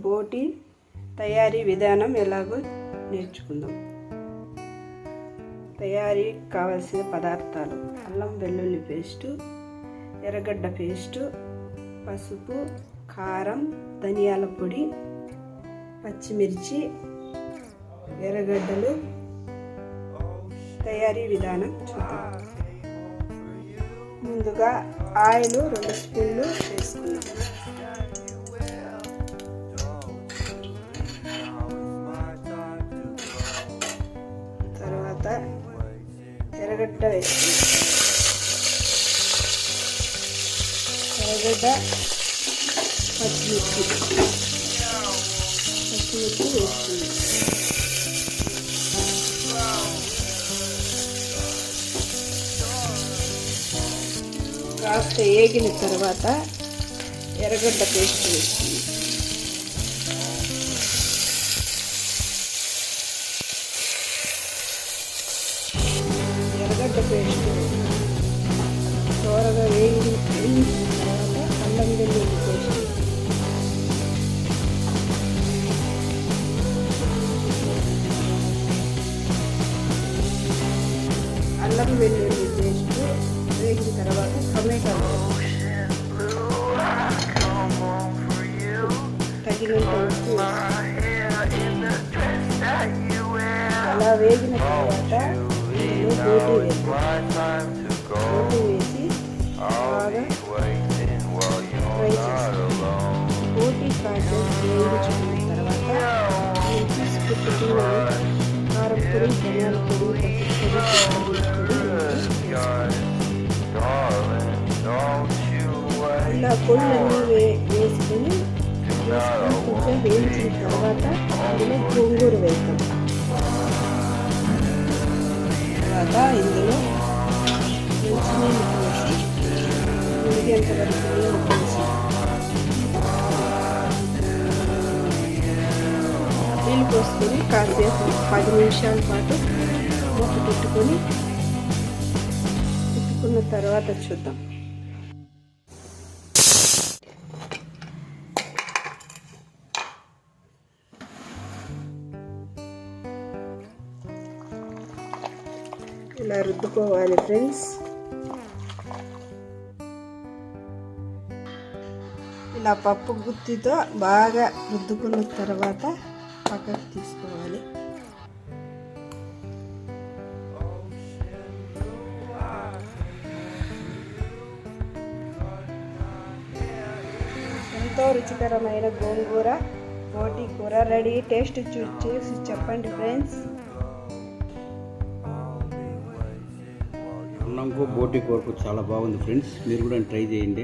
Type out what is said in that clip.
బోటి తయారీ విధానం ఎలాగో నేర్చుకుందాం. తయారీకి కావలసిన పదార్థాలు: అల్లం వెల్లుల్లి పేస్టు, ఎర్రగడ్డ పేస్టు, పసుపు, కారం, ధనియాల పొడి, పచ్చిమిర్చి, ఎర్రగడ్డలు. తయారీ విధానం చూద్దాం. ముందుగా ఆయిల్ 2 స్పూన్లు వేసుకుందాం. తర్వాత ఎర్రగడ్డ వేసుకుందాం. ఎర్రగడ్డ, పచ్చిమిర్చి వేసుకుందాం. కాస్త వేగిన తర్వాత ఎర్రగడ్డ పేస్ట్ వేసుకుందాం. ఎర్రగడ్డ పేస్ట్ త్వరగా వేగిన తర్వాత అల్లం వెల్లుల్లి పేస్ట్, అల్లం వెల్లుల్లి పేస్ట్ వేగిన తర్వాత టొమాటోలు తగినంత ఉప్పు అలా వేగిన తర్వాత ఇందులో బోటి వేసి బాగా ఫ్రై చేసుకోవాలి. బోటి కాసేపు వేయించుకున్న తర్వాత పెట్టుకున్న కారం పొడి, ధనియాల పొడి, ఇలా పొడులన్నీ వేసుకొని కొంచెం వేయించిన తర్వాత అందులో గోంగూర వేస్తాం. తర్వాత ఇందులో మంచినీళ్ళు పోసి ఉడికేంత వరకు నీళ్ళు పోసి నీళ్ళు పోసుకొని కాసేపు 10 నిమిషాల పాటు మూత పెట్టుకొని పెట్టుకున్న తర్వాత చూద్దాం. ఇలా రుద్దుకోవాలి ఫ్రెండ్స్. ఇలా పప్పు గుత్తితో బాగా రుద్దుకున్న తర్వాత పక్కకు తీసుకోవాలి. ఎంతో రుచికరమైన గోంగూర బోటి కూర రెడీ. టేస్ట్ చూసి చెప్పండి ఫ్రెండ్స్. అన్నంకు బోటి కూరకు చాలా బాగుంది ఫ్రెండ్స్. మీరు కూడా ట్రై చేయండి.